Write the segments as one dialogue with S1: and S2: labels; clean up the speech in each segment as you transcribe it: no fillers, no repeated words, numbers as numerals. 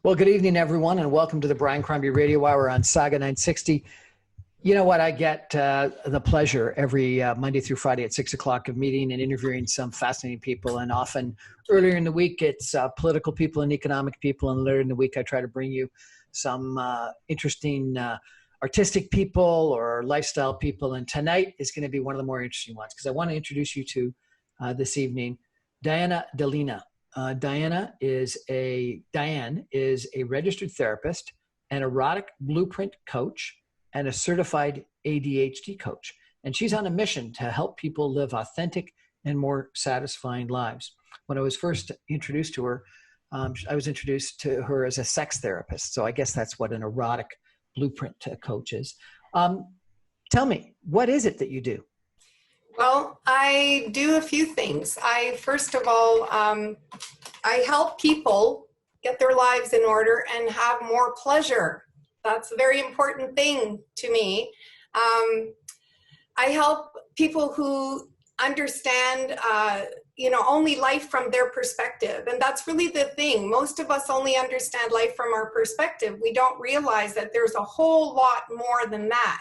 S1: Well, good evening, everyone, and welcome to the Brian Crombie Radio Hour on Saga 960. You know what? I get the pleasure every Monday through Friday at 6 o'clock of meeting and interviewing some fascinating people. And often earlier in the week, it's political people and economic people. And later in the week, I try to bring you some interesting artistic people or lifestyle people. And tonight is going to be one of the more interesting ones because I want to introduce you to this evening, Delina. Diane is a registered therapist, an erotic blueprint coach, and a certified ADHD coach. And she's on a mission to help people live authentic and more satisfying lives. When I was first introduced to her, I was introduced to her as a sex therapist. So I guess that's what an erotic blueprint coach is. Tell me, what is it that you do?
S2: Well, I do a few things. First of all, I help people get their lives in order and have more pleasure. That's a very important thing to me. I help people who understand, only life from their perspective. And that's really the thing. Most of us only understand life from our perspective. We don't realize that there's a whole lot more than that.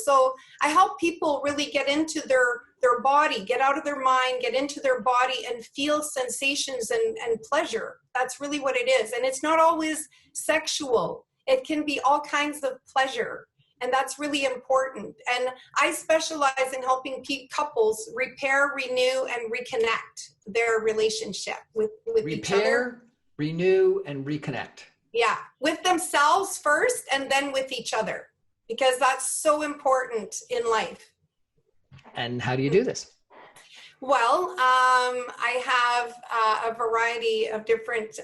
S2: So I help people really get into their body, get out of their mind, get into their body and feel sensations and pleasure. That's really what it is. And it's not always sexual. It can be all kinds of pleasure. And that's really important. And I specialize in helping couples repair, renew, and reconnect their relationship with each other.
S1: Repair, renew, and reconnect.
S2: Yeah, with themselves first and then with each other. Because that's so important in life.
S1: And how do you do this?
S2: Well, I have a variety of different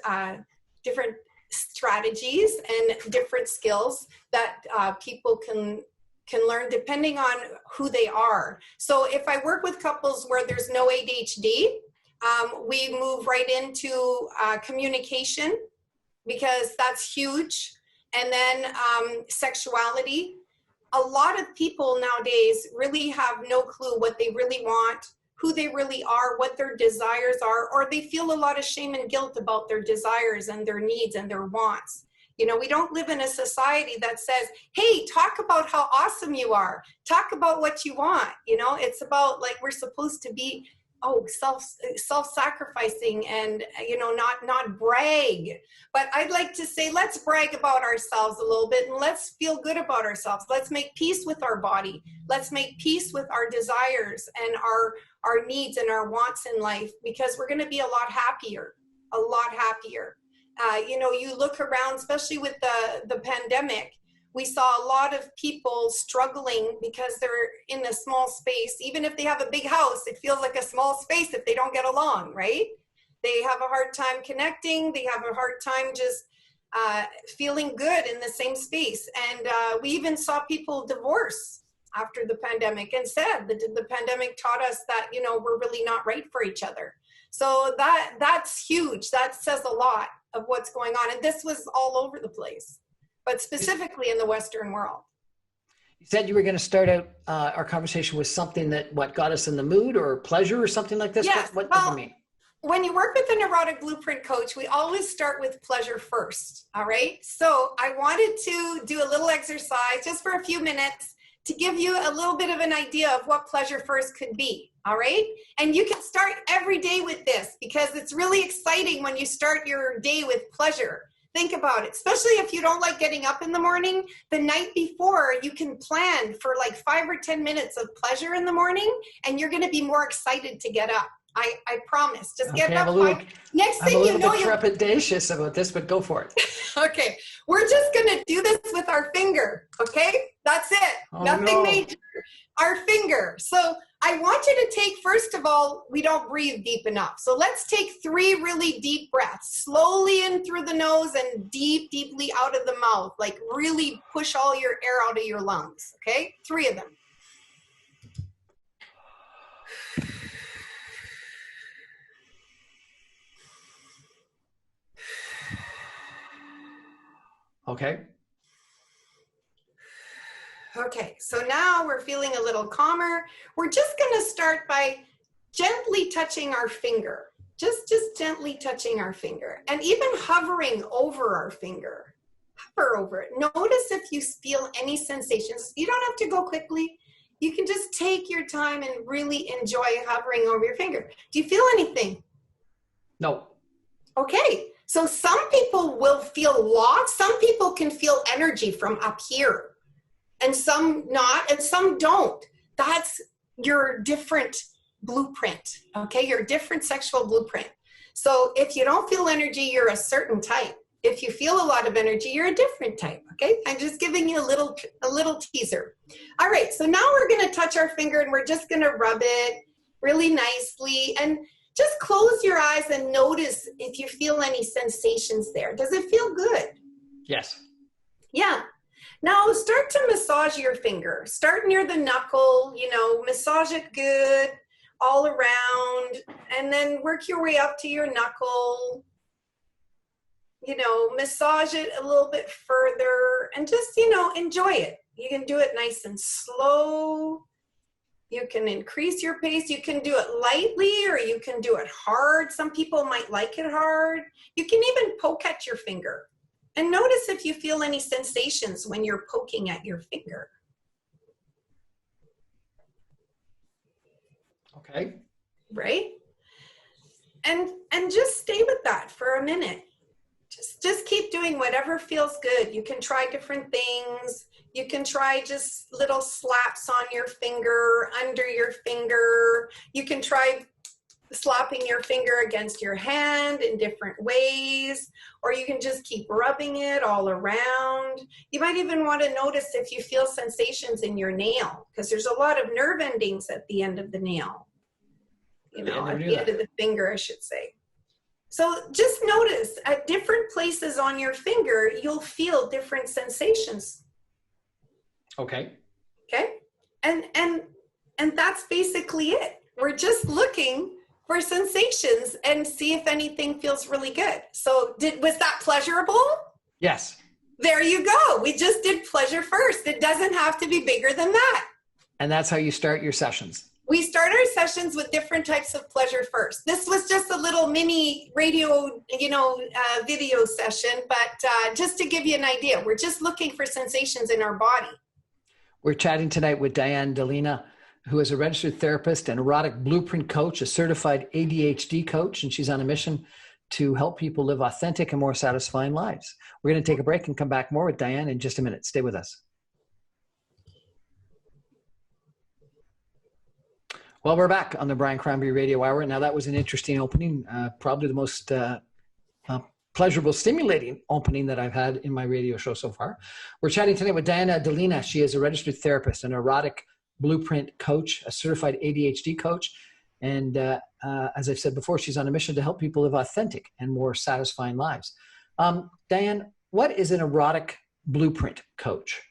S2: strategies and different skills that people can learn depending on who they are. So if I work with couples where there's no ADHD, we move right into communication because that's huge. And then sexuality. A lot of people nowadays really have no clue what they really want, who they really are, what their desires are, or they feel a lot of shame and guilt about their desires and their needs and their wants. You know, we don't live in a society that says, hey, talk about how awesome you are. Talk about what you want. You know, it's about like we're supposed to be self-sacrificing and, not brag. But I'd like to say, let's brag about ourselves a little bit and let's feel good about ourselves. Let's make peace with our body. Let's make peace with our desires and our needs and our wants in life because we're going to be a lot happier. You look around, especially with the pandemic, we saw a lot of people struggling because they're in a small space. Even if they have a big house, it feels like a small space if they don't get along, right? They have a hard time connecting. They have a hard time just feeling good in the same space. And we even saw people divorce after the pandemic and said that the pandemic taught us that, we're really not right for each other. So that's huge. That says a lot of what's going on. And this was all over the place, but specifically in the Western world.
S1: You said you were going to start out our conversation with something that got us in the mood or pleasure or something like this.
S2: Yes.
S1: What do you mean?
S2: When you work with an erotic blueprint coach, we always start with pleasure first. All right. So I wanted to do a little exercise just for a few minutes to give you a little bit of an idea of what pleasure first could be. All right. And you can start every day with this because it's really exciting when you start your day with pleasure. Think about it, especially if you don't like getting up in the morning. The night before, you can plan for like 5 or 10 minutes of pleasure in the morning, and you're going to be more excited to get up. I promise. Just get up. Next thing you know,
S1: you're trepidatious about this, but go for it.
S2: Okay, we're just going to do this with our finger. Okay, that's it. Nothing major. Our finger. So I want you to take, first of all, we don't breathe deep enough. So let's take 3 really deep breaths, slowly in through the nose and deeply out of the mouth. Like really push all your air out of your lungs. Okay, 3 of them.
S1: Okay.
S2: Okay, so now we're feeling a little calmer. We're just going to start by gently touching our finger. Just gently touching our finger and even hovering over our finger. Hover over it. Notice if you feel any sensations. You don't have to go quickly. You can just take your time and really enjoy hovering over your finger. Do you feel anything?
S1: No.
S2: Okay. So some people will feel lots. Some people can feel energy from up here and some not, and some don't. That's your different blueprint. Okay. Your different sexual blueprint. So if you don't feel energy, you're a certain type. If you feel a lot of energy, you're a different type, okay? I'm just giving you a little teaser. All right, so now we're gonna touch our finger and we're just gonna rub it really nicely and just close your eyes and notice if you feel any sensations there. Does it feel good?
S1: Yes.
S2: Yeah. Now start to massage your finger. Start near the knuckle, massage it good all around, and then work your way up to your knuckle. Massage it a little bit further and just, enjoy it. You can do it nice and slow. You can increase your pace. You can do it lightly or you can do it hard. Some people might like it hard. You can even poke at your finger and notice if you feel any sensations when you're poking at your finger.
S1: Okay.
S2: Right? And just stay with that for a minute. Just keep doing whatever feels good. You can try different things. You can try just little slaps on your finger, under your finger. You can try slapping your finger against your hand in different ways, or you can just keep rubbing it all around. You might even want to notice if you feel sensations in your nail, because there's a lot of nerve endings at the end of the nail. At the end of the finger, I should say. So just notice at different places on your finger, you'll feel different sensations.
S1: Okay.
S2: Okay. And that's basically it. We're just looking for sensations and see if anything feels really good. So was that pleasurable?
S1: Yes.
S2: There you go. We just did pleasure first. It doesn't have to be bigger than that.
S1: And that's how you start your sessions.
S2: We start our sessions with different types of pleasure first. This was just a little mini radio, video session, but just to give you an idea, we're just looking for sensations in our body.
S1: We're chatting tonight with Diane Delina, who is a registered therapist and erotic blueprint coach, a certified ADHD coach, and she's on a mission to help people live authentic and more satisfying lives. We're going to take a break and come back more with Diane in just a minute. Stay with us. Well, we're back on the Brian Crombie Radio Hour. Now, that was an interesting opening, probably the most pleasurable, stimulating opening that I've had in my radio show so far. We're chatting tonight with Diane Delina. She is a registered therapist, an erotic blueprint coach, a certified ADHD coach. And as I've said before, she's on a mission to help people live authentic and more satisfying lives. Diane, what is an erotic blueprint coach?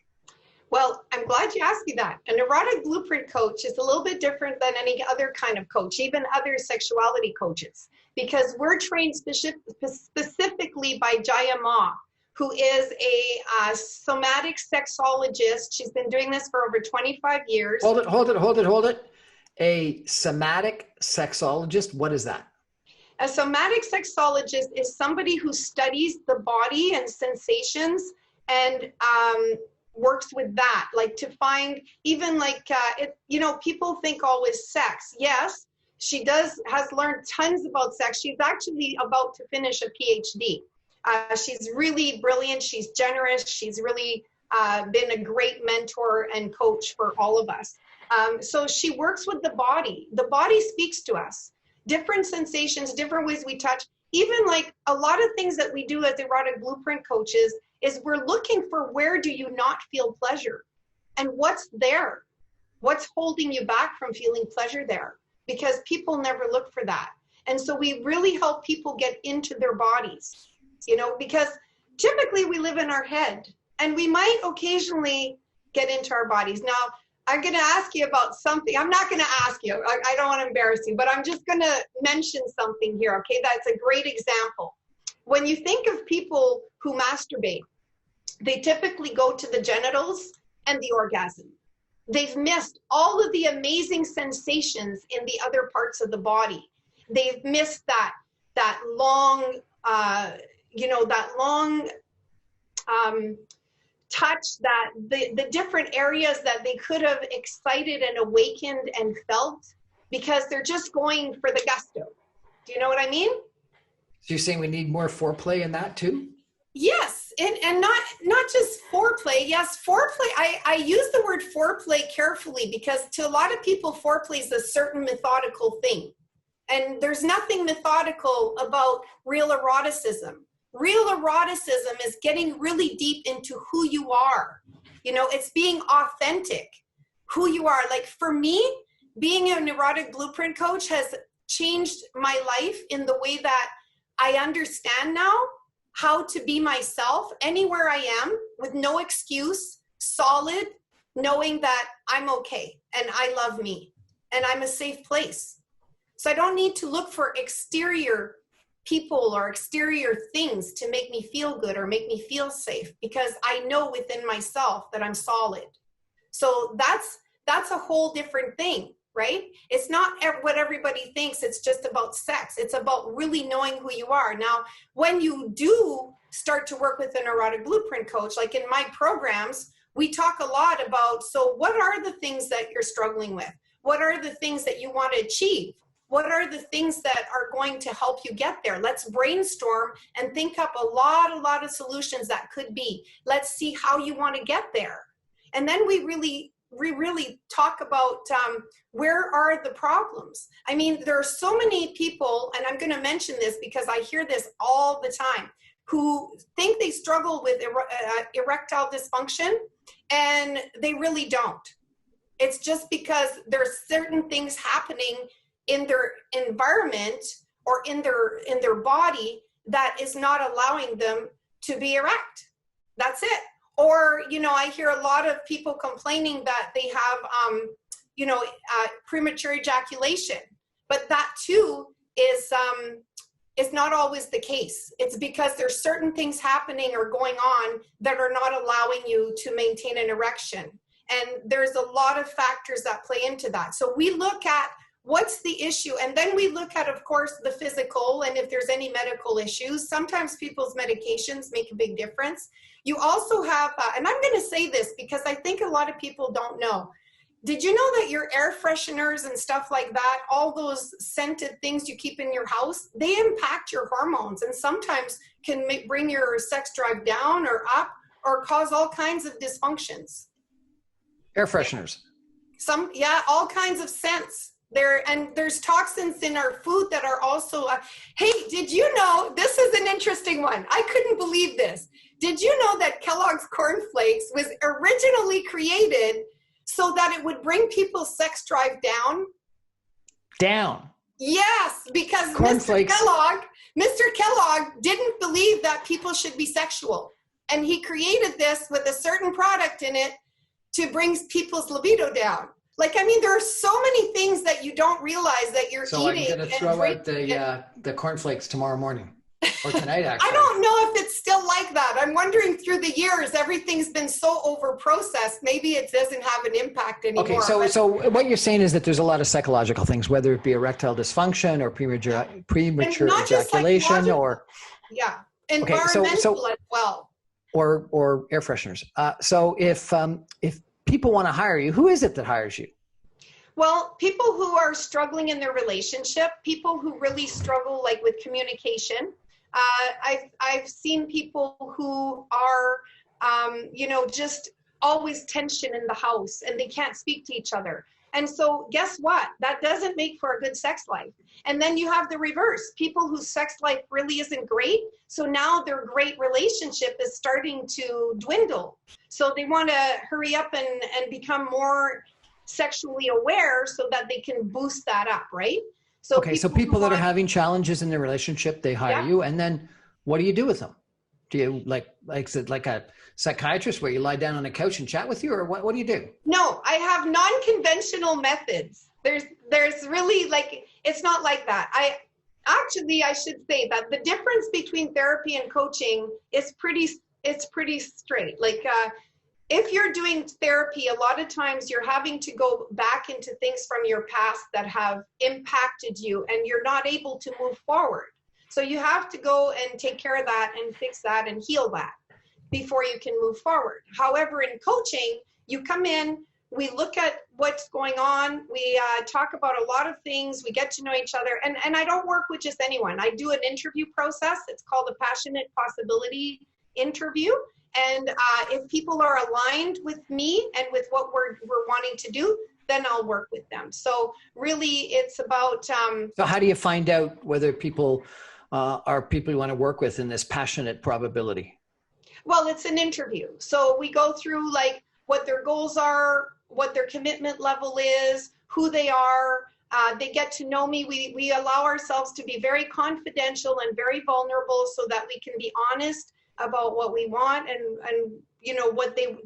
S2: Well, I'm glad you asked me that. An erotic blueprint coach is a little bit different than any other kind of coach, even other sexuality coaches, because we're trained specifically by Jaya Ma, who is a somatic sexologist. She's been doing this for over 25 years.
S1: Hold it. A somatic sexologist, what is that?
S2: A somatic sexologist is somebody who studies the body and sensations and works with that, like to find even people think always sex. Yes, she has learned tons about sex. She's actually about to finish a PhD. She's really brilliant. She's generous. She's really been a great mentor and coach for all of us. So she works with the body. The body speaks to us. Different sensations, different ways we touch. Even like a lot of things that we do as erotic blueprint coaches is we're looking for where do you not feel pleasure and what's there? What's holding you back from feeling pleasure there? Because people never look for that. And so we really help people get into their bodies, because typically we live in our head and we might occasionally get into our bodies. Now, I'm going to ask you about something. I'm not going to ask you. I don't want to embarrass you, but I'm just going to mention something here, okay? That's a great example. When you think of people who masturbate, they typically go to the genitals and the orgasm. They've missed all of the amazing sensations in the other parts of the body. They've missed that long, touch, that the different areas that they could have excited and awakened and felt, because they're just going for the gusto. Do you know what I mean?
S1: So you're saying we need more foreplay in that too?
S2: Yes, and not just foreplay. Yes, foreplay. I use the word foreplay carefully, because to a lot of people, foreplay is a certain methodical thing. And there's nothing methodical about real eroticism. Real eroticism is getting really deep into who you are. You know, it's being authentic, who you are. Like for me, being an erotic blueprint coach has changed my life in the way that I understand now how to be myself anywhere I am with no excuse, solid, knowing that I'm okay and I love me and I'm a safe place. So I don't need to look for exterior people or exterior things to make me feel good or make me feel safe, because I know within myself that I'm solid. So that's a whole different thing, right? It's not what everybody thinks it's just about sex. It's about really knowing who you are. Now, when you do start to work with an erotic blueprint coach, like in my programs, we talk a lot about, so what are the things that you're struggling with? What are the things that you want to achieve? What are the things that are going to help you get there? Let's brainstorm and think up a lot of solutions that could be. Let's see how you want to get there. And then we really talk about where are the problems. I mean, there are so many people, and I'm going to mention this because I hear this all the time, who think they struggle with erectile dysfunction, and they really don't. It's just because there's certain things happening in their environment or in their body that is not allowing them to be erect. That's it. Or, you know, I hear a lot of people complaining that they have, premature ejaculation, but that too is not always the case. It's because there's certain things happening or going on that are not allowing you to maintain an erection. And there's a lot of factors that play into that. So we look at what's the issue, and then we look at, of course, the physical, and if there's any medical issues. Sometimes people's medications make a big difference. You also have, and I'm going to say this because I think a lot of people don't know. Did you know that your air fresheners and stuff like that, all those scented things you keep in your house, they impact your hormones and sometimes can bring your sex drive down or up or cause all kinds of dysfunctions?
S1: Air fresheners.
S2: All kinds of scents. There's toxins in our food that are also, hey, did you know, this is an interesting one. I couldn't believe this. Did you know that Kellogg's Corn Flakes was originally created so that it would bring people's sex drive down?
S1: Down.
S2: Yes, because
S1: Corn
S2: Mr.
S1: Flakes.
S2: Mr. Kellogg didn't believe that people should be sexual. And he created this with a certain product in it to bring people's libido down. Like, I mean, there are so many things that you don't realize that you're eating.
S1: So I'm going to throw out the cornflakes tomorrow morning or tonight, actually.
S2: I don't know if it's still like that. I'm wondering, through the years, everything's been so over-processed. Maybe it doesn't have an impact anymore.
S1: Okay, so what you're saying is that there's a lot of psychological things, whether it be erectile dysfunction or premature ejaculation or...
S2: Yeah, environmental as well.
S1: Or air fresheners. So if people want to hire you, who is it that hires you?
S2: Well, people who are struggling in their relationship, people who really struggle like with communication. I've seen people who are, just always tension in the house and they can't speak to each other. And so guess what? That doesn't make for a good sex life. And then you have the reverse, people whose sex life really isn't great. So now their great relationship is starting to dwindle. So they want to hurry up and become more sexually aware so that they can boost that up, right? So
S1: people that are having challenges in their relationship, they hire you. And then what do you do with them? Do you like a psychiatrist where you lie down on a couch and chat with you, or what do you do?
S2: No, I have non-conventional methods. There's really it's not like that. I should say that the difference between therapy and coaching is pretty straight. if you're doing therapy, a lot of times you're having to go back into things from your past that have impacted you and you're not able to move forward. So you have to go and take care of that and fix that and heal that before you can move forward. However, in coaching, you come in, we look at what's going on, we talk about a lot of things, we get to know each other, and I don't work with just anyone. I do an interview process. It's called a Passionate Possibility interview. And if people are aligned with me and with what we're wanting to do, then I'll work with them. So really it's about...
S1: So how do you find out whether people are people you want to work with in this passionate probability?
S2: Well, it's an interview. So we go through like what their goals are, what their commitment level is, who they are. They get to know me. We allow ourselves to be very confidential and very vulnerable so that we can be honest about what we want and you know what they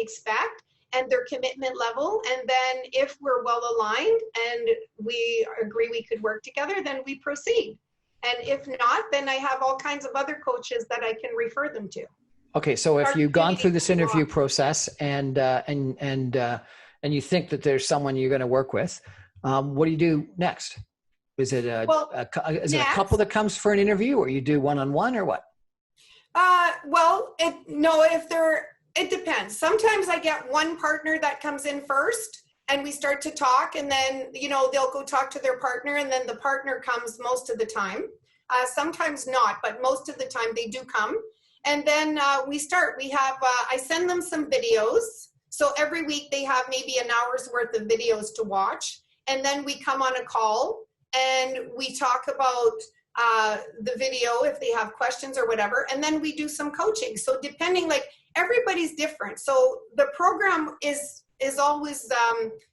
S2: expect and their commitment level. And then if we're well aligned and we agree we could work together, then we proceed. And if not, then I have all kinds of other coaches that I can refer them to.
S1: Okay, so if you've gone through this interview process and you think that there's someone you're going to work with, what do you do next? Is it a couple that comes for an interview, or you do one-on-one, or what?
S2: It depends. Sometimes I get one partner that comes in first and we start to talk, and then, you know, they'll go talk to their partner, and then the partner comes most of the time. Sometimes not, but most of the time they do come. And then we have, I send them some videos. So every week they have maybe an hour's worth of videos to watch. And then we come on a call and we talk about the video if they have questions or whatever. And then we do some coaching. So depending, like, everybody's different. So the program is always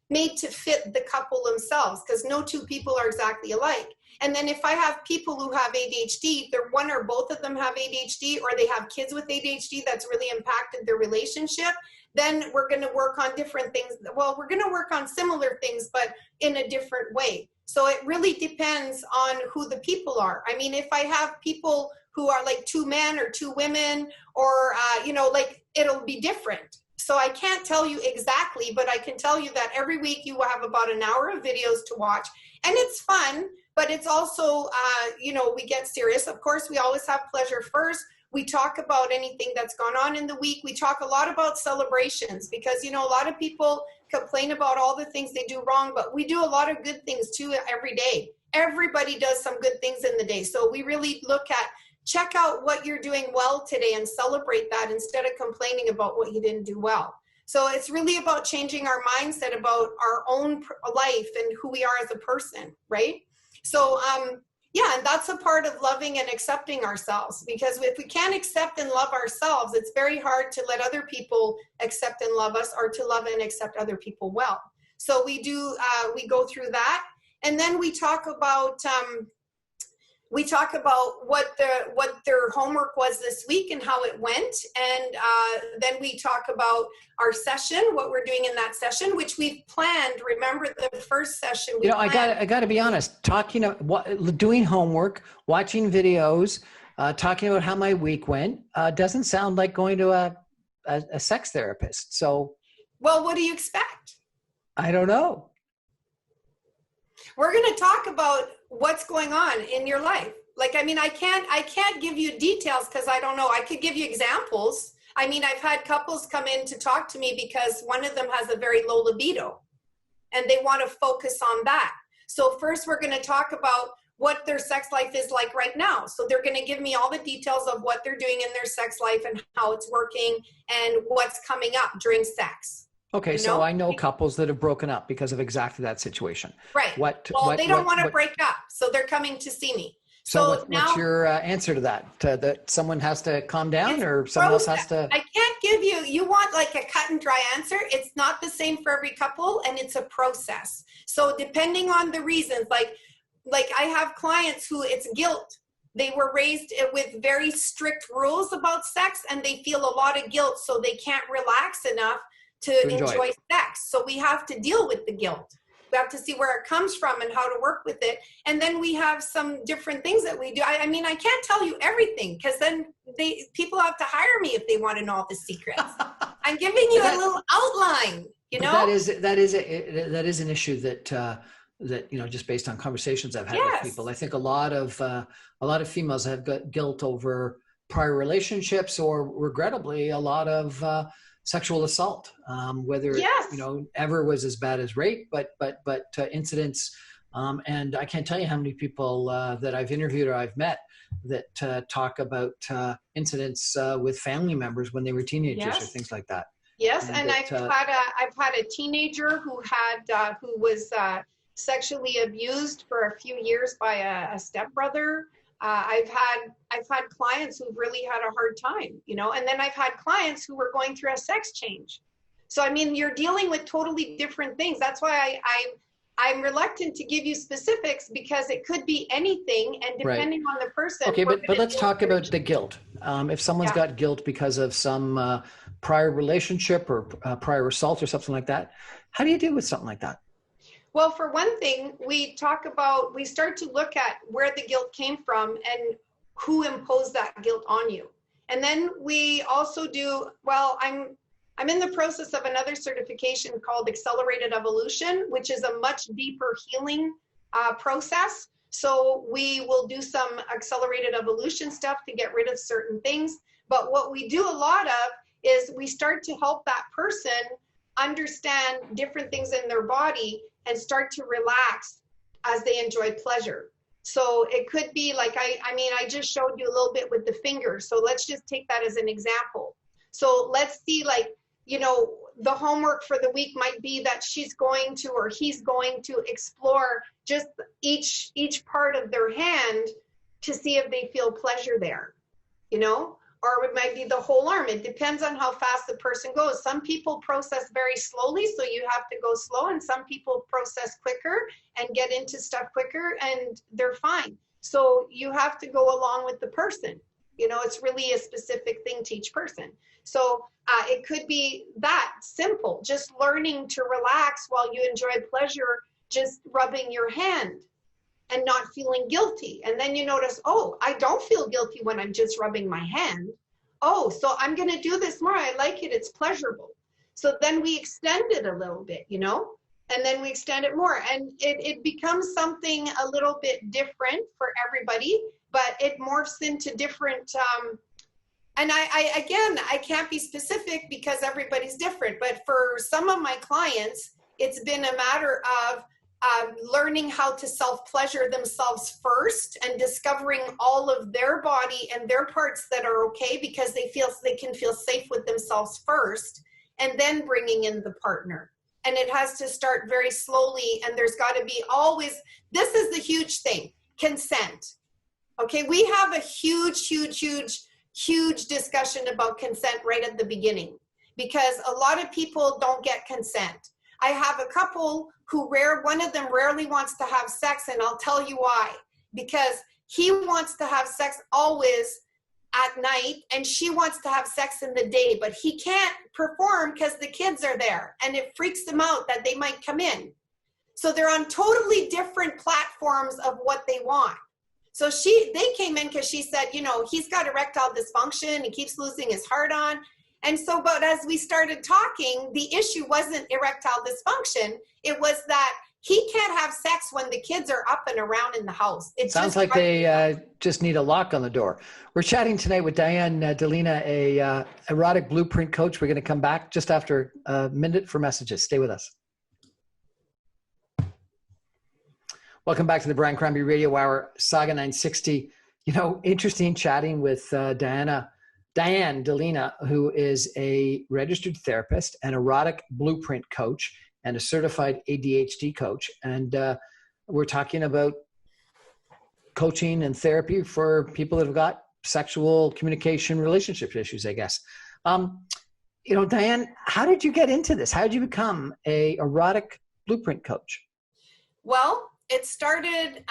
S2: made to fit the couple themselves, because no two people are exactly alike. And then if I have people who have ADHD, they're one or both of them have ADHD, or they have kids with ADHD that's really impacted their relationship, then we're going to work on different things. Well, we're going to work on similar things, but in a different way. So it really depends on who the people are. I mean, if I have people who are like two men or two women, or, like, it'll be different. So I can't tell you exactly, but I can tell you that every week you will have about an hour of videos to watch, and it's fun, but it's also, we get serious. Of course, we always have pleasure first. We talk about anything that's gone on in the week. We talk a lot about celebrations because, a lot of people complain about all the things they do wrong, but we do a lot of good things too every day. Everybody does some good things in the day. So we really check out what you're doing well today and celebrate that instead of complaining about what you didn't do well. So it's really about changing our mindset about our own life and who we are as a person, right? So, and that's a part of loving and accepting ourselves, because if we can't accept and love ourselves, it's very hard to let other people accept and love us, or to love and accept other people well. So we we go through that, and then we talk about what their homework was this week and how it went. And then we talk about our session, what we're doing in that session, which we've planned. Remember the first session?
S1: I got to be honest, doing homework, watching videos, talking about how my week went, doesn't sound like going to a sex therapist. So.
S2: Well, what do you expect?
S1: I don't know.
S2: We're going to talk about what's going on in your life. Like, I mean, I can't give you details because I don't know. I could give you examples. I mean, I've had couples come in to talk to me because one of them has a very low libido and they want to focus on that. So first we're going to talk about what their sex life is like right now. So they're going to give me all the details of what they're doing in their sex life and how it's working and what's coming up during sex.
S1: Okay, so I know couples that have broken up because of exactly that situation.
S2: Right. They don't want to break up, so they're coming to see me. So
S1: what's your answer to that? That someone has to calm down, or someone else has to?
S2: I can't give you want like a cut and dry answer. It's not the same for every couple, and it's a process. So depending on the reasons, like I have clients who it's guilt. They were raised with very strict rules about sex, and they feel a lot of guilt, so they can't relax enough to enjoy sex. So we have to deal with the guilt. We have to see where it comes from and how to work with it. And then we have some different things that we do. I mean, I can't tell you everything because then people have to hire me if they want to know all the secrets. I'm giving you a little outline, you know?
S1: That is an issue that just based on conversations I've had with people, I think a lot of females have got guilt over prior relationships, or regrettably a lot of sexual assault, whether it ever was as bad as rape, but incidents. And I can't tell you how many people that I've interviewed or I've met that talk about incidents with family members when they were teenagers or things like that.
S2: Yes, and I've had a teenager who was sexually abused for a few years by a stepbrother. I've had clients who've really had a hard time, and then I've had clients who were going through a sex change. So I mean, you're dealing with totally different things. That's why I'm reluctant to give you specifics, because it could be anything, and depending on the person.
S1: Okay, but let's talk about the guilt. If someone's got guilt because of some prior relationship or prior assault or something like that, how do you deal with something like that?
S2: Well, for one thing, we start to look at where the guilt came from and who imposed that guilt on you. And then we also I'm in the process of another certification called Accelerated Evolution, which is a much deeper healing process. So we will do some accelerated evolution stuff to get rid of certain things. But what we do a lot of is we start to help that person understand different things in their body and start to relax as they enjoy pleasure. So it could be like, I just showed you a little bit with the finger. So let's just take that as an example. So let's see, the homework for the week might be that she's going to, or he's going to explore just each part of their hand to see if they feel pleasure there, or it might be the whole arm. It depends on how fast the person goes. Some people process very slowly, so you have to go slow, and some people process quicker and get into stuff quicker, and they're fine. So you have to go along with the person. It's really a specific thing to each person. So it could be that simple, just learning to relax while you enjoy pleasure, just rubbing your hand and not feeling guilty. And then you notice, oh, I don't feel guilty when I'm just rubbing my hand. Oh, so I'm going to do this more. I like it. It's pleasurable. So then we extend it a little bit, and then we extend it more. And it becomes something a little bit different for everybody, but it morphs into different, and I can't be specific because everybody's different, but for some of my clients, it's been a matter of learning how to self-pleasure themselves first and discovering all of their body and their parts that are okay, because they can feel safe with themselves first, and then bringing in the partner. And it has to start very slowly, and there's got to be always, this is the huge thing, consent. Okay, we have a huge discussion about consent right at the beginning, because a lot of people don't get consent. I have a couple who one of them rarely wants to have sex, and I'll tell you why. Because he wants to have sex always at night, and she wants to have sex in the day, but he can't perform because the kids are there, and it freaks them out that they might come in. So they're on totally different platforms of what they want. So they came in because she said, he's got erectile dysfunction, he keeps losing his heart on. And so, but as we started talking, the issue wasn't erectile dysfunction. It was that he can't have sex when the kids are up and around in the house. It
S1: sounds like they just need a lock on the door. We're chatting tonight with Diane Delina, a erotic blueprint coach. We're going to come back just after a minute for messages. Stay with us. Welcome back to the Brian Crombie Radio Hour, Saga 960. Interesting chatting with Diane Delina, who is a registered therapist, an erotic blueprint coach, and a certified ADHD coach. And we're talking about coaching and therapy for people that have got sexual communication relationship issues, I guess. Diane, how did you get into this? How did you become a erotic blueprint coach?
S2: Well, it started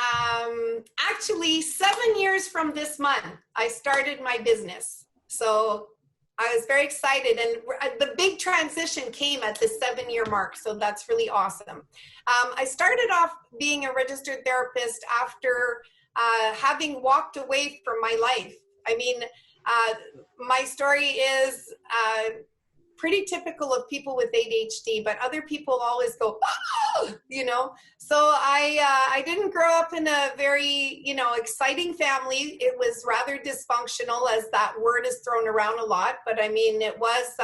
S2: actually 7 years from this month. I started my business. So I was very excited, and the big transition came at the 7-year mark. So that's really awesome. I started off being a registered therapist after having walked away from my life. I mean, my story is pretty typical of people with ADHD, but other people always go, oh, you know. So I didn't grow up in a very, you know, exciting family. It was rather dysfunctional, as that word is thrown around a lot. But I mean, it was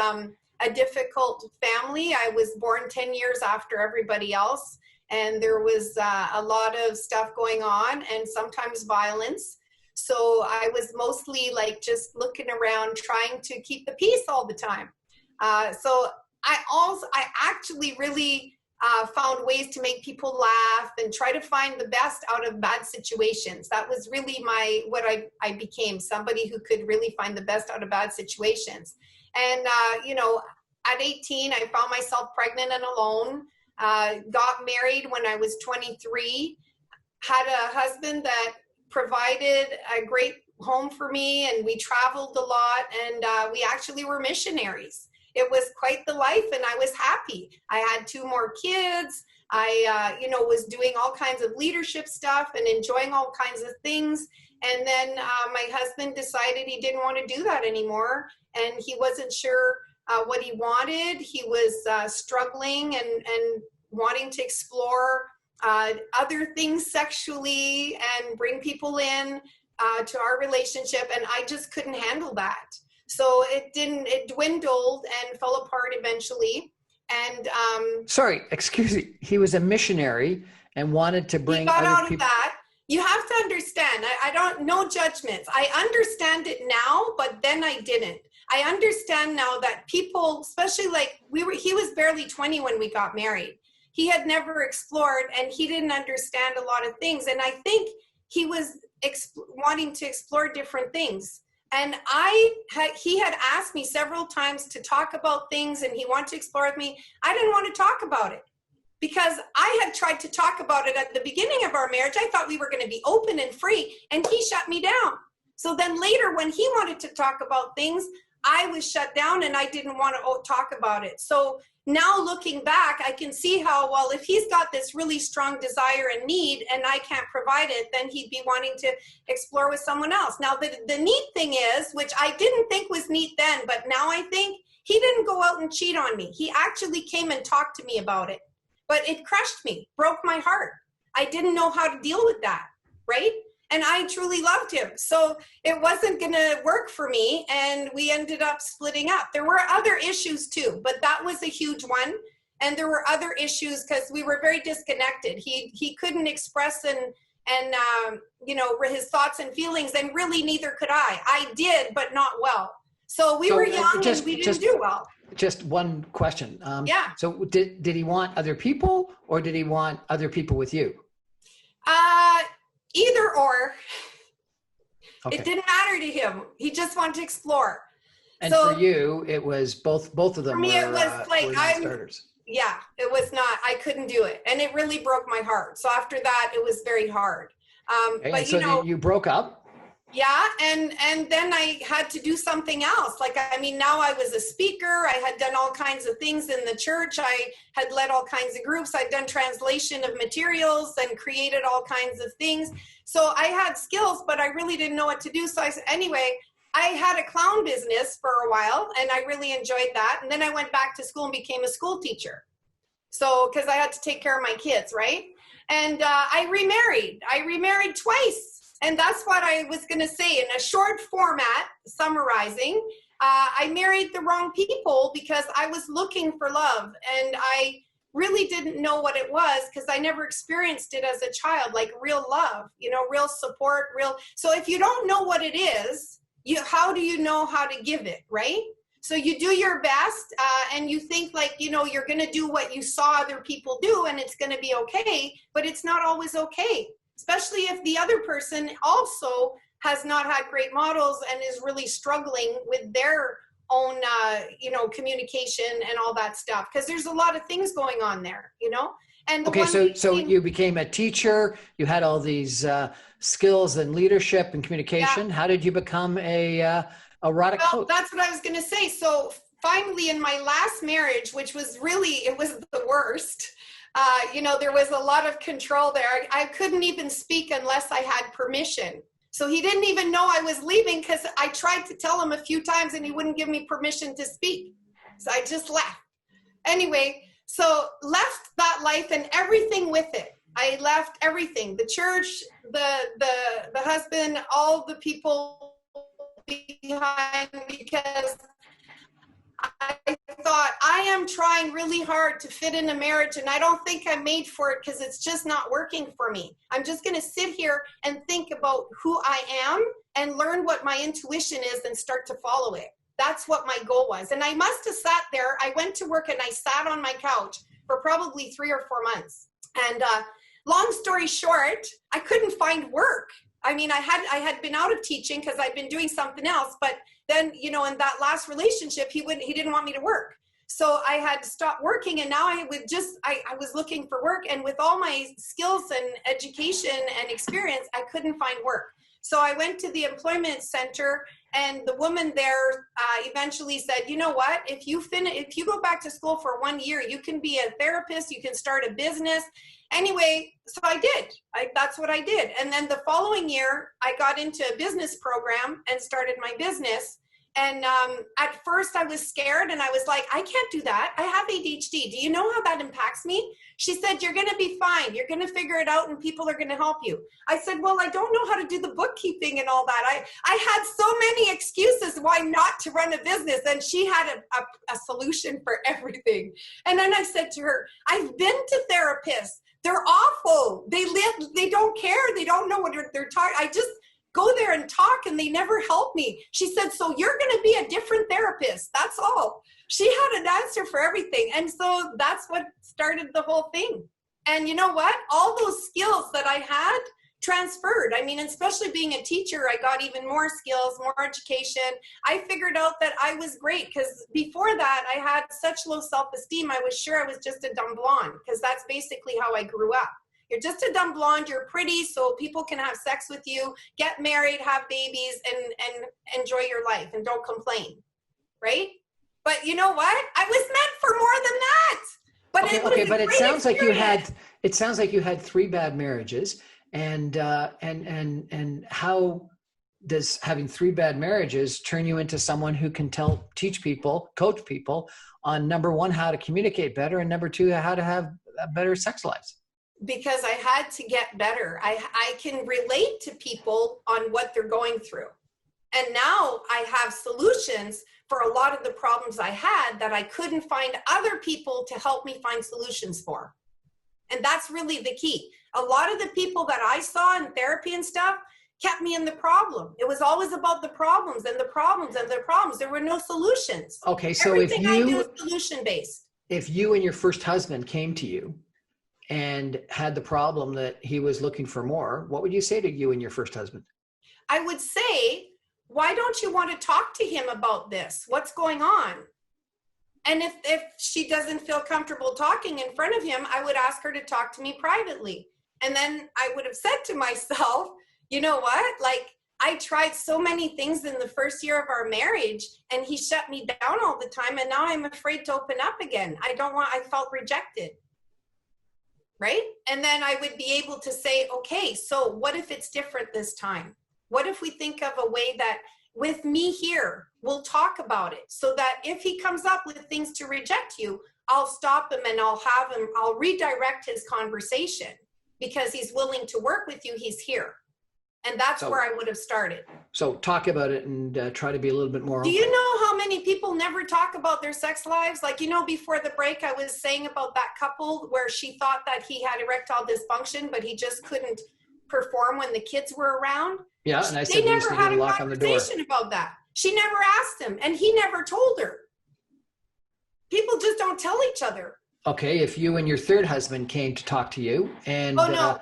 S2: a difficult family. I was born 10 years after everybody else, and there was a lot of stuff going on, and sometimes violence. So I was mostly like just looking around, trying to keep the peace all the time. So I actually really found ways to make people laugh and try to find the best out of bad situations. That was really what I became, somebody who could really find the best out of bad situations. And, you know, at 18, I found myself pregnant and alone, got married when I was 23, had a husband that provided a great home for me, and we traveled a lot, and we actually were missionaries. It was quite the life, and I was happy. I had 2 more kids. I, you know, was doing all kinds of leadership stuff and enjoying all kinds of things. And then my husband decided he didn't want to do that anymore, and he wasn't sure what he wanted. He was struggling and wanting to explore other things sexually and bring people in to our relationship, and I just couldn't handle that. So it dwindled and fell apart eventually. And
S1: sorry, excuse me. He was a missionary and wanted to bring.
S2: He got
S1: other
S2: out
S1: people.
S2: of that. You have to understand. I don't, no judgments. I understand it now, but then I didn't. I understand now that people, especially like he was barely 20 when we got married. He had never explored, and he didn't understand a lot of things. And I think he was wanting to explore different things. And he had asked me several times to talk about things, and he wanted to explore with me. I didn't want to talk about it because I had tried to talk about it at the beginning of our marriage. I thought we were going to be open and free, and he shut me down. So then later, when he wanted to talk about things, I was shut down, and I didn't want to talk about it. So now looking back, I can see how, well, if he's got this really strong desire and need and I can't provide it, then he'd be wanting to explore with someone else. Now, the neat thing is, which I didn't think was neat then, but now I think, he didn't go out and cheat on me. He actually came and talked to me about it, but it crushed me, broke my heart. I didn't know how to deal with that, right? And I truly loved him. So it wasn't going to work for me. And we ended up splitting up. There were other issues too, but that was a huge one. And there were other issues because we were very disconnected. He couldn't express and you know, his thoughts and feelings, and really neither could I. I did, but not well. So we were young and we didn't do well.
S1: Just one question.
S2: Yeah.
S1: So did he want other people, or did he want other people with you?
S2: Either or.
S1: Okay.
S2: It didn't matter to him. He just wanted to explore.
S1: And
S2: so,
S1: for you, it was both of them.
S2: For me, it was like
S1: yeah,
S2: it was not. I couldn't do it, and it really broke my heart. So after that, it was very hard.
S1: Okay,
S2: but
S1: so
S2: you know,
S1: you broke up.
S2: Yeah, and then I had to do something else. Like, I mean, now I was a speaker. I had done all kinds of things in the church. I had led all kinds of groups. I'd done translation of materials and created all kinds of things. So I had skills, but I really didn't know what to do. So I said, anyway, I had a clown business for a while, and I really enjoyed that. And then I went back to school and became a school teacher. So, because I had to take care of my kids, right? And I remarried twice. And that's what I was going to say in a short format, summarizing. I married the wrong people because I was looking for love, and I really didn't know what it was because I never experienced it as a child, like real love, you know, real support, real. So if you don't know what it is, how do you know how to give it, right? So you do your best, and you think like, you know, you're going to do what you saw other people do, and it's going to be okay, but it's not always okay. Especially if the other person also has not had great models and is really struggling with their own, you know, communication and all that stuff. Because there's a lot of things going on there, you know. And
S1: okay, so you became a teacher. You had all these skills and leadership and communication. Yeah. How did you become a erotic coach?
S2: That's what I was going to say. So finally, in my last marriage, which was really, it was the worst. You know, there was a lot of control there. I couldn't even speak unless I had permission. So he didn't even know I was leaving because I tried to tell him a few times and he wouldn't give me permission to speak. So I just left. Anyway, so left that life and everything with it. I left everything, the church, the husband, all the people behind, because I thought, I am trying really hard to fit in a marriage and I don't think I'm made for it because it's just not working for me. I'm just going to sit here and think about who I am and learn what my intuition is and start to follow it. That's what my goal was. And I must have sat there. I went to work and I sat on my couch for probably 3 or 4 months. And long story short, I couldn't find work. I mean, I had been out of teaching because I'd been doing something else, but then, you know, in that last relationship, he didn't want me to work. So I had stopped working, and now I was looking for work, and with all my skills and education and experience, I couldn't find work. So I went to the employment center, and the woman there eventually said, you know what, if you go back to school for 1 year, you can be a therapist, you can start a business. Anyway, so I did. That's what I did. And then the following year, I got into a business program and started my business. And at first I was scared and I was like, I can't do that. I have ADHD. Do you know how that impacts me? She said, you're going to be fine. You're going to figure it out and people are going to help you. I said, well, I don't know how to do the bookkeeping and all that. I had so many excuses why not to run a business. And she had a solution for everything. And then I said to her, I've been to therapists. They're awful. They don't care. They don't know what they're talking. I just go there and talk and they never help me. She said, so you're going to be a different therapist. That's all. She had an answer for everything. And so that's what started the whole thing. And you know what? All those skills that I had transferred. I mean, especially being a teacher, I got even more skills, more education. I figured out that I was great because before that, I had such low self-esteem. I was sure I was just a dumb blonde because that's basically how I grew up. You're just a dumb blonde, you're pretty, so people can have sex with you, get married, have babies, and enjoy your life and don't complain, right? But you know what? I was meant for more than that. But
S1: it sounds like you had 3 bad marriages. And how does having 3 bad marriages turn you into someone who can teach people, coach people on, number 1, how to communicate better, and number 2, how to have better sex lives?
S2: Because I had to get better. I can relate to people on what they're going through. And now I have solutions for a lot of the problems I had that I couldn't find other people to help me find solutions for. And that's really the key. A lot of the people that I saw in therapy and stuff kept me in the problem. It was always about the problems and the problems and the problems. There were no solutions.
S1: Okay, so
S2: everything I do is solution-based.
S1: If you and your first husband came to you and had the problem that he was looking for more, what would you say to you and your first husband?
S2: I would say, why don't you want to talk to him about this? What's going on? And if she doesn't feel comfortable talking in front of him, I would ask her to talk to me privately. And then I would have said to myself, you know what? Like, I tried so many things in the first year of our marriage and he shut me down all the time. And now I'm afraid to open up again. I felt rejected. Right? And then I would be able to say, okay, so what if it's different this time? What if we think of a way that with me here, we'll talk about it so that if he comes up with things to reject you, I'll stop him and I'll redirect his conversation because he's willing to work with you. He's here. And that's where I would have started.
S1: So talk about it and try to be a little bit more open.
S2: Do you know how many people never talk about their sex lives? Like, you know, before the break, I was saying about that couple where she thought that he had erectile dysfunction, but he just couldn't perform when the kids were around.
S1: Yeah, and I said
S2: they never had a conversation about that. She never asked him, and he never told her. People just don't tell each other.
S1: Okay, if you and your third husband came to talk to you and...
S2: Oh, no.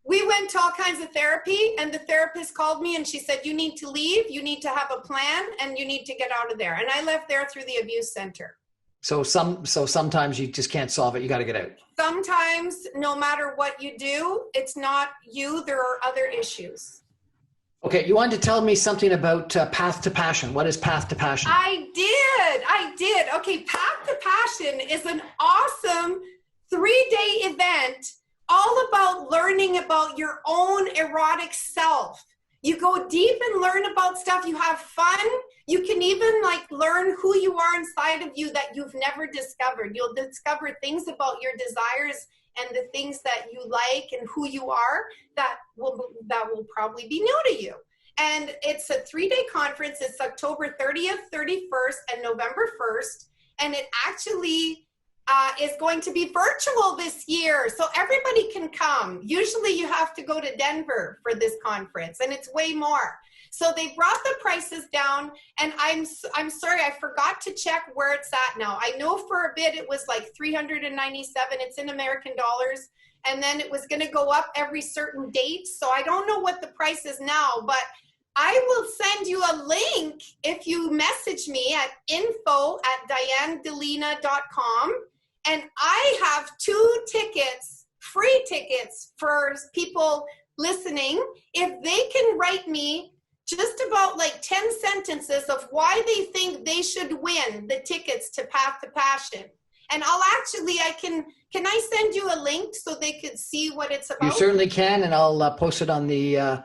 S2: We went to all kinds of therapy, and the therapist called me and she said, you need to leave, you need to have a plan, and you need to get out of there. And I left there through the abuse center. So
S1: sometimes you just can't solve it. You got to get out.
S2: Sometimes, no matter what you do, it's not you. There are other issues.
S1: Okay, you wanted to tell me something about Path to Passion. What is Path to Passion?
S2: I did. Okay, Path to Passion is an awesome 3-day event all about learning about your own erotic self. You go deep and learn about stuff. You have fun. You can even like learn who you are inside of you that you've never discovered. You'll discover things about your desires and the things that you like and who you are that will probably be new to you. And it's a 3-day conference. It's October 30th, 31st, and November 1st. And it actually is going to be virtual this year. So everybody can come. Usually you have to go to Denver for this conference, and it's way more. So they brought the prices down, and I'm sorry, I forgot to check where it's at now. I know for a bit it was like $397. It's in American dollars. And then it was going to go up every certain date. So I don't know what the price is now, but I will send you a link if you message me at info@dianedelina.com. And I have 2 tickets, free tickets for people listening. If they can write me just about like 10 sentences of why they think they should win the tickets to Path to Passion. And can I send you a link so they could see what it's about?
S1: You certainly can, and I'll post it on the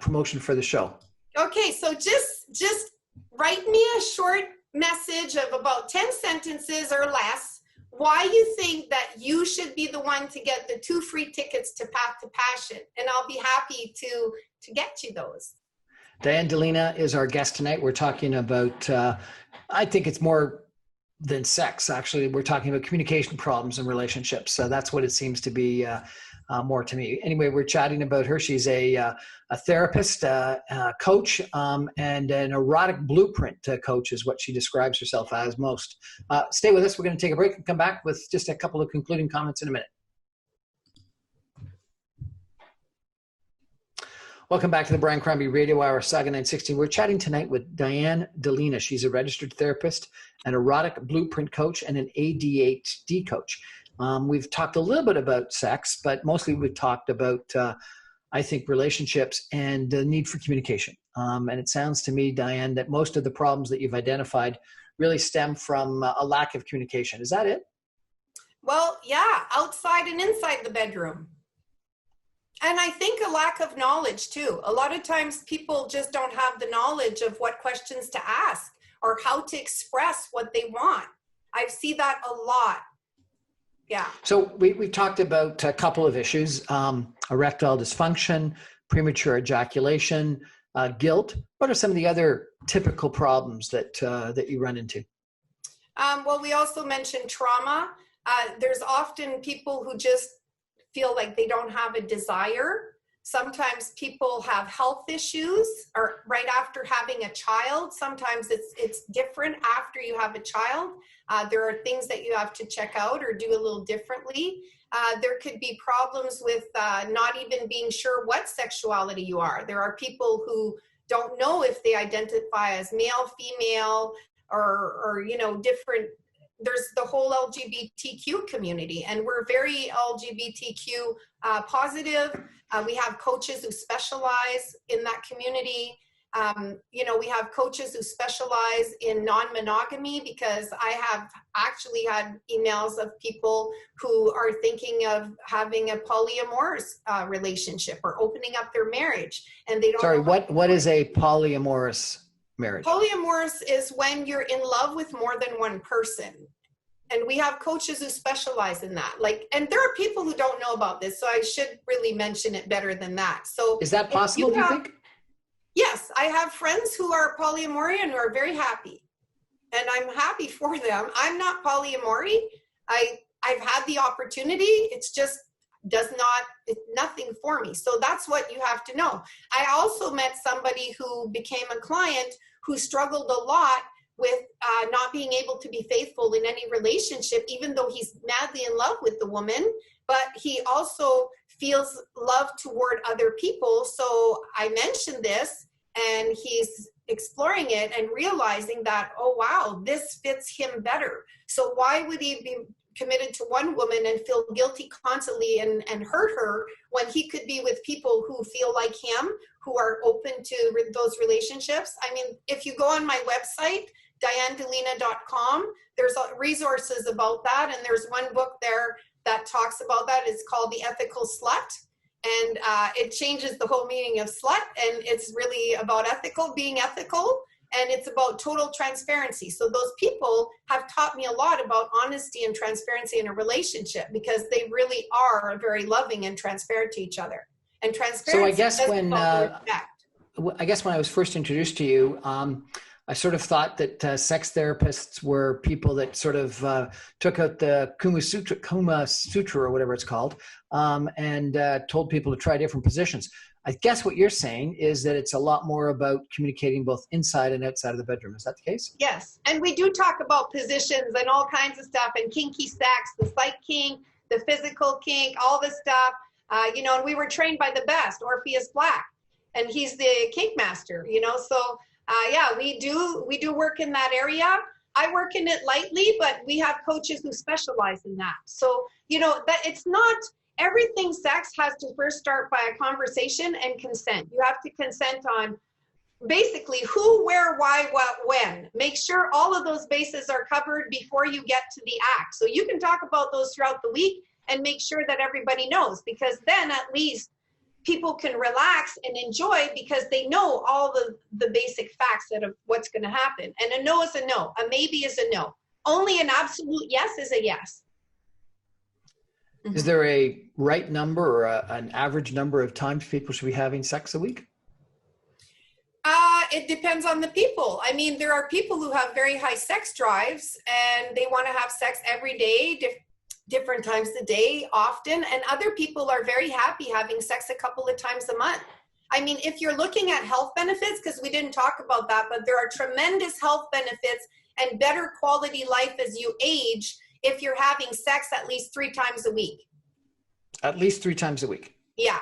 S1: promotion for the show.
S2: Okay, so just write me a short message of about 10 sentences or less why you think that you should be the one to get the 2 free tickets to Path to Passion, and I'll be happy to get you those.
S1: Diane Delina is our guest tonight. We're talking about, I think it's more than sex, actually. We're talking about communication problems in relationships. So that's what it seems to be more to me. Anyway, we're chatting about her. She's a therapist, coach, and an erotic blueprint coach is what she describes herself as most. Stay with us. We're going to take a break and come back with just a couple of concluding comments in a minute. Welcome back to the Brian Crombie Radio Hour, Saga 960. We're chatting tonight with Diane Delina. She's a registered therapist, an erotic blueprint coach, and an ADHD coach. We've talked a little bit about sex, but mostly we've talked about, I think, relationships and the need for communication. And it sounds to me, Diane, that most of the problems that you've identified really stem from a lack of communication. Is that it?
S2: Well, yeah, outside and inside the bedroom. And I think a lack of knowledge too. A lot of times people just don't have the knowledge of what questions to ask or how to express what they want. I see that a lot. Yeah. So
S1: we've talked about a couple of issues, erectile dysfunction, premature ejaculation, guilt. What are some of the other typical problems that you run into?
S2: Well, we also mentioned trauma. There's often people who just feel like they don't have a desire. Sometimes people have health issues or right after having a child. Sometimes it's different after you have a child. There are things that you have to check out or do a little differently. There could be problems with not even being sure what sexuality you are. There are people who don't know if they identify as male, female, or different. There's the whole LGBTQ community, and we're very LGBTQ positive. We have coaches who specialize in that community. We have coaches who specialize in non-monogamy, because I have actually had emails of people who are thinking of having a polyamorous relationship or opening up their marriage, and they don't.
S1: Sorry, what is a polyamorous marriage?
S2: Polyamorous is when you're in love with more than one person. And we have coaches who specialize in that. And there are people who don't know about this, so I should really mention it better than that. So
S1: is that possible, do you think?
S2: Yes, I have friends who are polyamory and who are very happy. And I'm happy for them. I'm not polyamory. I've had the opportunity. It's just it's nothing for me. So that's what you have to know. I also met somebody who became a client who struggled a lot with not being able to be faithful in any relationship, even though he's madly in love with the woman, but he also feels love toward other people. So I mentioned this, and he's exploring it and realizing that, oh, wow, this fits him better. So why would he be committed to one woman and feel guilty constantly and hurt her when he could be with people who feel like him, who are open to those relationships? I mean, if you go on my website, dianedelina.com, there's resources about that, and there's one book there that talks about that. It's called The Ethical Slut, and it changes the whole meaning of slut, and it's really about being ethical, and it's about total transparency. So those people have taught me a lot about honesty and transparency in a relationship, because they really are very loving and transparent to each other. And transparency.
S1: So I guess
S2: respect.
S1: when I was first introduced to you, I sort of thought that sex therapists were people that sort of took out the Kama Sutra or whatever it's called, and told people to try different positions. I guess what you're saying is that it's a lot more about communicating both inside and outside of the bedroom. Is that the case?
S2: Yes. And we do talk about positions and all kinds of stuff, and kinky sex, the psych kink, the physical kink, all this stuff. And we were trained by the best, Orpheus Black, and he's the kink master, so we do work in that area. I work in it lightly, but we have coaches who specialize in that. So, that it's not everything. Sex has to first start by a conversation and consent. You have to consent on basically who, where, why, what, when. Make sure all of those bases are covered before you get to the act. So you can talk about those throughout the week and make sure that everybody knows, because then at least people can relax and enjoy, because they know all the basic facts of what's going to happen. And a no is a no. A maybe is a no. Only an absolute yes is a yes.
S1: Is there a right number or an average number of times people should be having sex a week?
S2: It depends on the people. I mean, there are people who have very high sex drives and they want to have sex every day, different times a day, often. And other people are very happy having sex a couple of times a month. I mean, if you're looking at health benefits, because we didn't talk about that, but there are tremendous health benefits and better quality life as you age if you're having sex at least 3 times a week.
S1: At least 3 times a week.
S2: Yeah.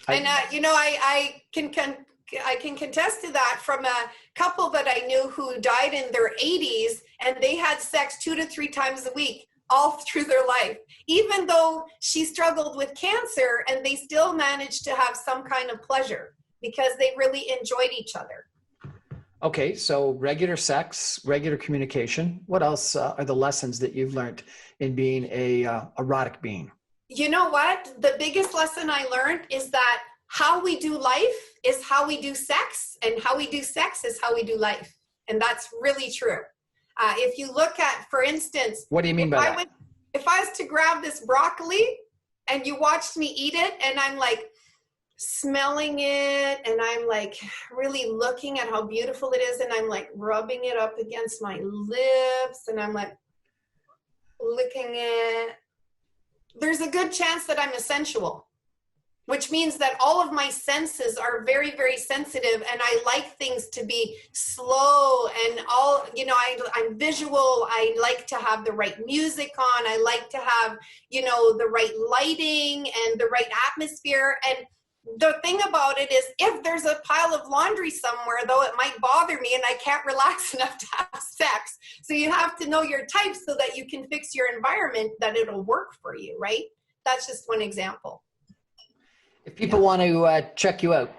S2: I can contest to that from a couple that I knew who died in their 80s, and they had sex 2 to 3 times a week all through their life, even though she struggled with cancer, and they still managed to have some kind of pleasure because they really enjoyed each other.
S1: Okay, so regular sex, regular communication. What else are the lessons that you've learned in being a erotic being?
S2: You know what? The biggest lesson I learned is that how we do life is how we do sex, and how we do sex is how we do life. And that's really true. If you look at, for instance,
S1: what do you mean by that?
S2: If I was to grab this broccoli and you watched me eat it, and I'm like smelling it, and I'm like really looking at how beautiful it is, and I'm like rubbing it up against my lips, and I'm like licking it, there's a good chance that I'm a sensual, which means that all of my senses are very, very sensitive, and I like things to be slow and all, I'm visual. I like to have the right music on. I like to have, the right lighting and the right atmosphere. And the thing about it is, if there's a pile of laundry somewhere, though, it might bother me and I can't relax enough to have sex. So you have to know your type so that you can fix your environment, that it'll work for you, right? That's just one example.
S1: If people want to check you out,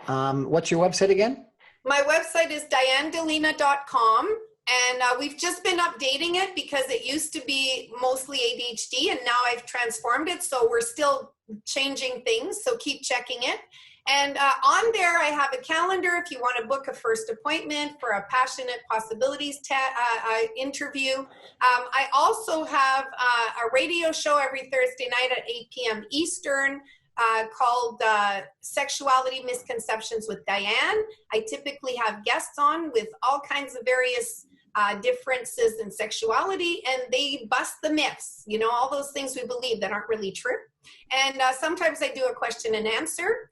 S1: what's your website again?
S2: My website is dianedelina.com, and we've just been updating it because it used to be mostly ADHD, and now I've transformed it, so we're still changing things, so keep checking it. And on there, I have a calendar if you want to book a first appointment for a Passionate Possibilities interview. I also have a radio show every Thursday night at 8 p.m. Eastern, called Sexuality Misconceptions with Diane. I typically have guests on with all kinds of various differences in sexuality, and they bust the myths, all those things we believe that aren't really true. And sometimes I do a question and answer.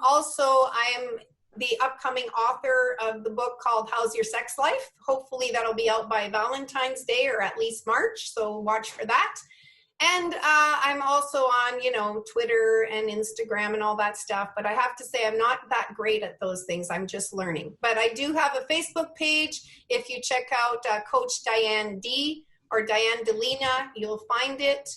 S2: Also, I'm the upcoming author of the book called How's Your Sex Life? Hopefully that'll be out by Valentine's Day or at least March, so watch for that. And I'm also on, Twitter and Instagram and all that stuff. But I have to say, I'm not that great at those things. I'm just learning. But I do have a Facebook page. If you check out Coach Diane D or Diane Delina, you'll find it.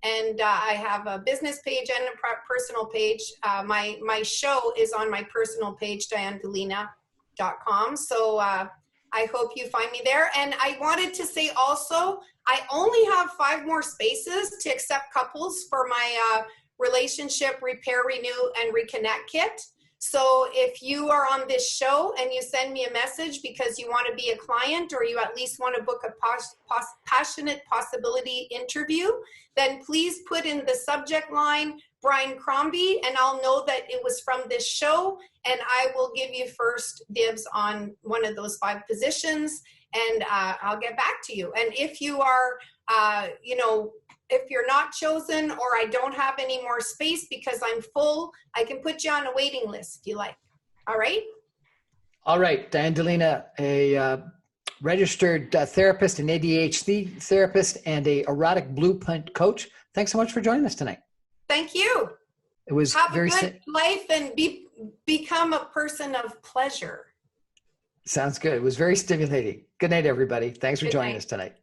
S2: And I have a business page and a personal page. My show is on my personal page, dianedelina.com. So I hope you find me there. And I wanted to say also, I only have 5 more spaces to accept couples for my relationship repair, renew, and reconnect kit. So if you are on this show and you send me a message because you want to be a client, or you at least want to book a passionate possibility interview, then please put in the subject line Brian Crombie, and I'll know that it was from this show, and I will give you first dibs on one of those 5 positions, and I'll get back to you. And if you are, if you're not chosen, or I don't have any more space because I'm full, I can put you on a waiting list if you like. All right?
S1: All right, Diane Delina, a registered therapist, an ADHD therapist, and a erotic blueprint coach. Thanks so much for joining us tonight.
S2: Thank you.
S1: It was
S2: have
S1: very
S2: a good life and become a person of pleasure.
S1: Sounds good. It was very stimulating. Good night, everybody. Thanks for joining us tonight.